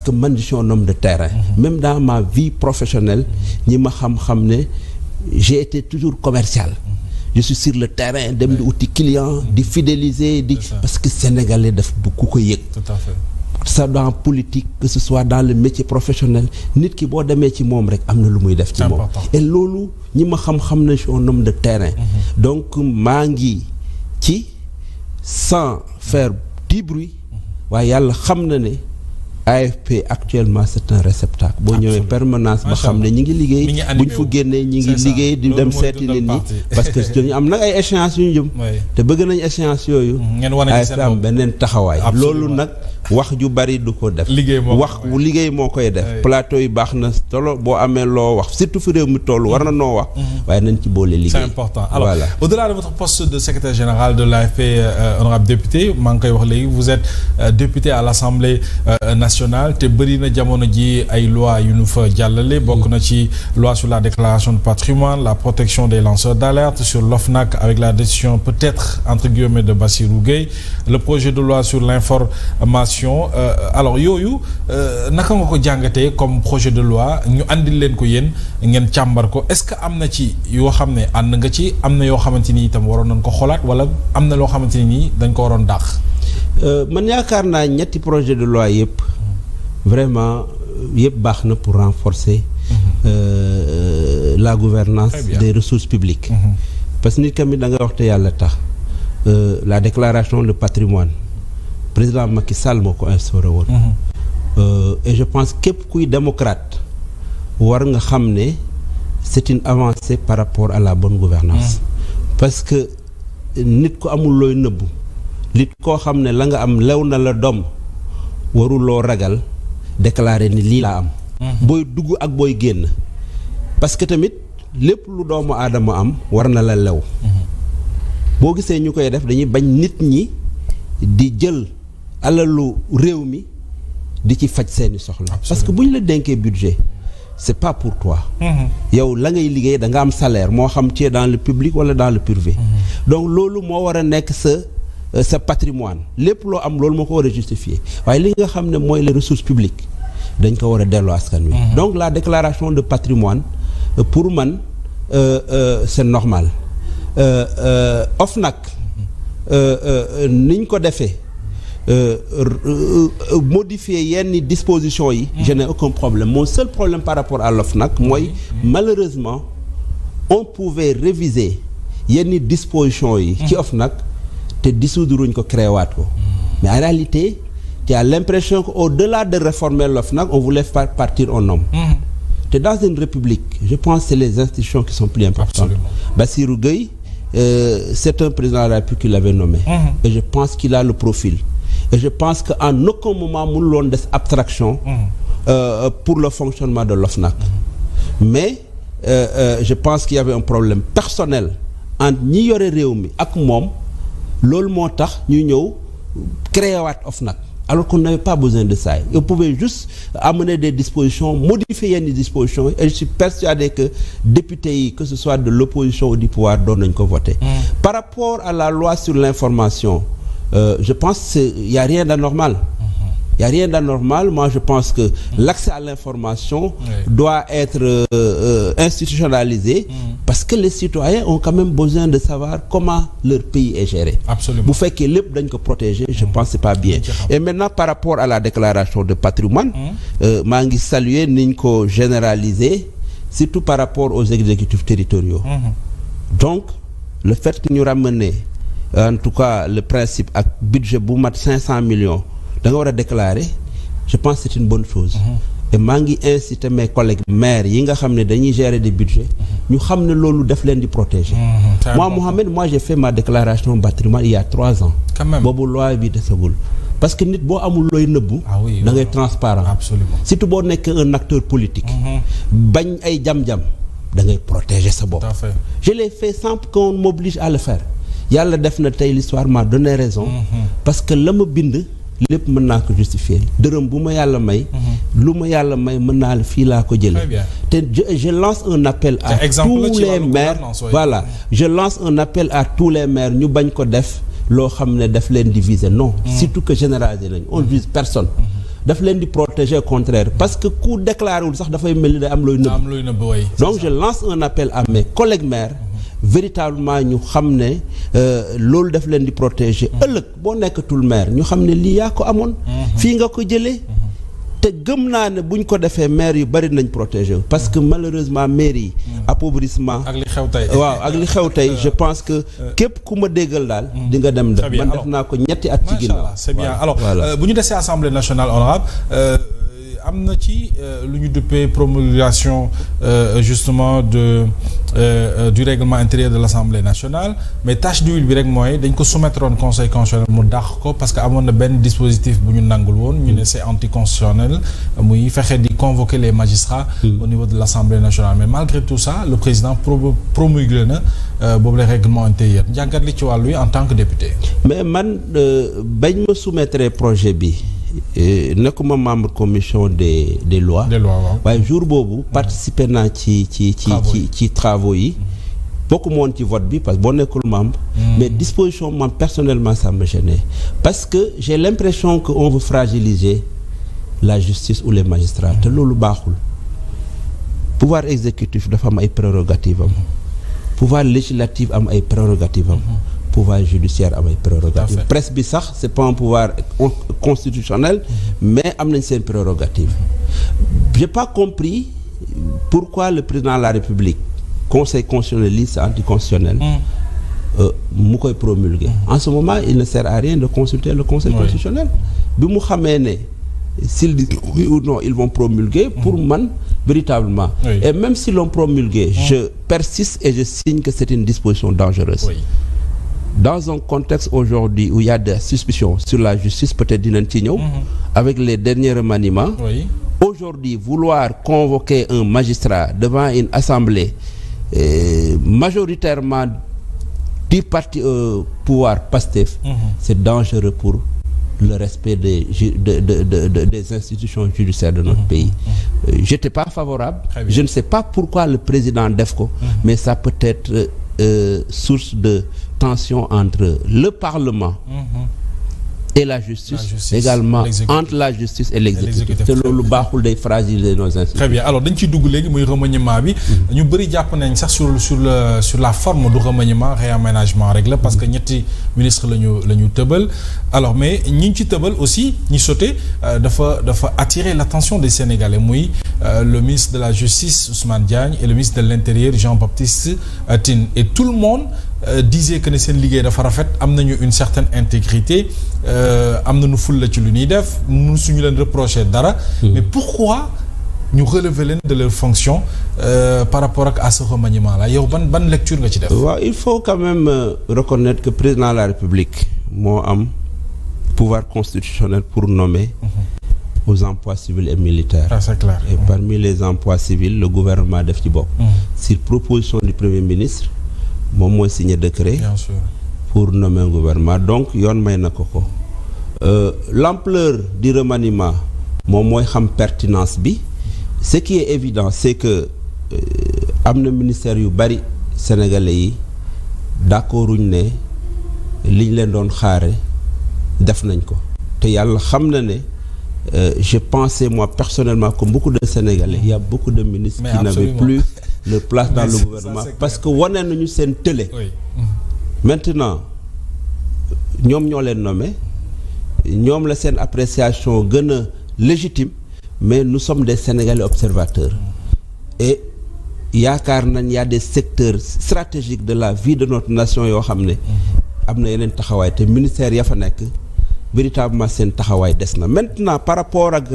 que man je suis un homme de terrain. Même dans ma vie professionnelle ñi ma xam-xam ne j'ai été toujours commercial. Je suis sur le terrain dem di uti client di fidéliser di parce que sénégalais daf bu ku ko yëg. Tout à fait. Ça dans politique que ce soit dans le métier professionnel nit ki boo demee ci moom rek am na lu muy def ci moom. Et loolu ñi ma xam-xam ne je suis un homme de terrain. Donc maa ngi ci sans faire du bruit waaye yàlla xam na ne AFP actuellement c'est un réceptacle boo ñëwee permanence ba xam ne ñi ngi liggéey buñ fu génnee ñi ngi liggéey di dem seeti nit ñi parce que ñu am nag ay échéances yu ñu jëm te bëgg nañ échéances yooyu AFP am beneen taxawaay loolu nag wax ju bari du ko def wax liggéey moo koy def plateau yi baax na solo boo amee loo wax surtout fi réew mi toll war na noo wax waaye nañ ci boole liggéey. C'est important. Alors voilà. Au-delà de votre poste de secrétaire général de l'AFP, honorable député maa ngi koy wax léegi vous êtes député à l'Assemblée nationale te bëri na jamono ji ay loi yu nu fa jàllale bokk na ci loi sur la déclaration de patrimoine, la protection des lanceurs d'alerte, sur l'OFNAC avec la décision peut-être entre guillemets de Bassirou Gueye, le projet de loi sur l'information. Alors yooyu naka nga ko jàngatee comme projet de loi ñu andil leen ko yéen ngeen càmbar ko est-ce que am na ci yoo xam ne ànd nga ci am na yoo xamante ni itam waroon nañ ko xoolaat wala am na loo xamante ni dañ ko waroon dàq. Man yaakaar naa ñetti projet de loi yëpp vraiment yëpp baax na pour renforcer la gouvernance des ressources publiques. Parce que nit tamit da nga wax te yàlla tax la déclaration de patrimoine président Macky Sall moo ko instauré woon. Et je pense képp kuy démocrate war nga xam ne c'est une avancée par rapport à la bonne gouvernance parce que nit ko amul looy nëbbu nit koo xam ne la nga am lew na la doom waruloo ragal déclarer ni lii laa am booy dugg ak booy génn parce que tamit lépp lu doomu aadama am war na la lew boo gisee ñu koy def dañuy bañ nit ñi di jël alalu réew mi di ci faj seeni soxla parce que bu ñu la dénkee budget c'est pas pour toi yow la ngay liggéey da nga am salaire moo xam ci dans le public wala dans le privé donc loolu moo war a nekk sa patrimoine lépp loo am loolu moo ko war a justifier waaye li nga xam ne mooy les ressources publiques dañ ko war a delloo askan wi donc la déclaration de patrimoine pour man c'est normal OFNAC niñ ko defee modifier yenn dispositions yi je n'ai aucun problème mon seul problème par rapport à l'OFNAC mooy malheureusement on pouvait réviser yenn dispositions yi ci OFNAC te dissoudruñ ko créé waat ko mais en réalité tu as l'impression que au-delà de réformer l'OFNAC on voulait faire partir un homme te dans une république je pense que c'est les institutions qui sont plus importantes. Bassirou Gueye c'est un président de la République qui l'avait nommé et je pense qu'il a le profil et je pense qu'en aucun moment mënul woon des abstraction pour le fonctionnement de l'OFNAC mais je pense qu'il y avait un problème personnel entre ñi yore réew mi ak moom loolu moo tax ñu ñëw créer waat OFNAC alors qu'on n'avait pas besoin de ça on pouvait juste amener des dispositions modifier yenn dispositions et je suis persuadé que députés yi que ce soit de l'opposition ou du pouvoir doon nañ ko voter par rapport à la loi sur l'information je pense qu'il y a rien d'anormal il y a rien d'anormal moi je pense que l'accès à l'information doit être institutionnalisé parce que les citoyens ont quand même besoin de savoir comment leur pays est géré. Absolument. Bu fekkee lépp dañ ko protéger je pense que c'est pas bien et maintenant par rapport à la déclaration de patrimoine maa ngi saluer niñ ko généraliser surtout par rapport aux exécutifs territoriaux donc le fait que ñu ramener en tout cas le principe ak budget bu mat 500 millions da nga war a déclarer je pense que c'est une bonne chose et maa ngi inciter mes collègues maires yi nga xam ne dañuy gérer des budgets ñu xam ne loolu def leen di protéger moi Mohamed j'ai fait ma déclaration de patrimoine il y a 3 ans boobu loi bi desagul parce que nit boo amul looy nëbbu da ngay transparent surtout boo nekk un acteur politique bañ ay jam-jam da ngay protéger sa bopp je l'ai fait sans qu'on m'oblige à le faire yàlla def na tey l'histoire m'a donné raison parce que la ma bind lépp mën naa ko justifier dërëm bu ma yàlla may lu ma yàlla may mën naa la fii laa ko jële te je lance un appel à tous les maires voilà je lance un appel à tous les maires ñu bañ ko def loo xam ne daf leen diviser non surtout que généraliser nañ on vise personne daf leen di protéger au contraire parce que ku déclaré wul sax dafay mel ni day am looy nëbb. Donc je lance un appel à mes collègues maires. Véritablement ñu xam ne loolu daf leen di protéger ëllëg boo nekkatul maire ñu xam ne lii yaa ko amoon. fii nga ko jëlee. te gëm naa ne buñ ko defee maire yu bari nañ protéger parce que malheureusement maire yi. appauvrissement ak li xew tey. waaw ak li xew tey je pense que képp ku ma déggal daal. di nga dem def man def naa ko ñetti at. ci ginnaaw c'est bien alors bu ñu desee assemblée nationale honorable am na ci lu ñu duppee promulgation justement du règlement intérieur de l'Assemblée nationale mais tâche d'huile bi rek mooy dañ ko soumettre woon conseil constitutionnel mu dàq ko parce que amoon na benn dispositif bu ñu nangul woon ñu ne c'est anticonstitutionnel muy fexe di convoquer les magistrats au niveau de l'Assemblée nationale mais malgré tout ça le président promulgué na boobu le règlement intérieur njàngat li ci wàllu yi en tant que député. mais man bañ ma soumettre projet bi nekkuma membre commission des lois. waaye jour boobu participer naa ci travaux yi. bokku moon ci vote bi parce que boo nekkul membre. mais disposition man personnellement ça me gênait parce que j'ai l'impression que on veut fragiliser la justice ou les magistrats te loolu baaxul. pouvoir exécutif dafa am ay prérogatives am. pouvoir législatif am ay prérogatives am. pouvoir judiciaire am ay prérogatives. presse bi sax c'est pas un pouvoir constitutionnel mais am nañ seen prérogative. j'ai pas compris pourquoi le président de la République conseil constitutionnaliste anticonstitutionnel mu koy promulguer. En ce moment il ne sert à rien de consulter le conseil constitutionnel. bi mu xamee ne s'ils disent oui ou non ils vont promulguer pour man véritablement. Et même s'ils l'ont promulgué je persiste et je signe que c'est une disposition dangereuse. Dans un contexte aujourd'hui où il y a des suspicions sur la justice peut-être dinañ ci ñëw avec les derniers remaniements. Aujourd'hui vouloir convoquer un magistrat devant une assemblée majoritairement du parti pouvoir PASTEF c'est dangereux pour le respect des institutions judiciaires de notre pays. J'étais pas favorable. Je ne sais pas pourquoi le président def ko mais ça peut être source de tension entre le Parlement et la justice également entre la justice et l'exécutif te loolu baaxul day fragiliser nos institutions. Très bien alors dañ ciy dugg léegi muy remaniement bi ñu bëri jàpp nañ sax sur la forme du remaniement réaménagement rek la parce que ñetti ministre la ñu tëbal alors mais ñi ci tëbal aussi ñi sauté dafa attirer l'attention des Sénégalais muy le ministre de la justice Ousmane Diagne et le ministre de l'intérieur Jean-Baptiste Tine et tout le monde disait que ne seen liggéey dafa rafet am nañu une certaine intégrité am nañu ful la ci lu ñuy def mun suñu leen reprocher dara mais pourquoi ñu relever leen de leur fonction par rapport à ce remaniement là yow ban lecture nga ci def. waaw il faut quand même reconnaître que président de la République moo am pouvoir constitutionnel pour nommer aux emplois civils et militaires. Ah, c'est clair. Et parmi les emplois civils le gouvernement def ci bopp. Sur proposition du Premier ministre moom mooy signer décret. Bien sûr. Pour nommer un gouvernement donc yoon may na ko l'ampleur du remaniement moom mooy xam pertinence bi ce qui est évident c'est que am na ministère yu bari sénégalais yi d'accorduñ ne liñ leen doon xaare def nañ ko te yàlla xam na ne je pensais moi personnellement que beaucoup de Sénégalais il y a beaucoup de ministres qui n'avaient plus leur place dans le gouvernement parce que wane nañu seen télé. Maintenant ñoom ñoo leen nommé ñoom la seen appréciation gën a légitime mais nous sommes des Sénégalais observateurs et yaakaar nañ y a des secteurs stratégiques de la vie de notre nation yoo xam ne am na yeneen taxawaay te ministère ya fa nekk véritablement seen taxawaay des na maintenant par rapport ak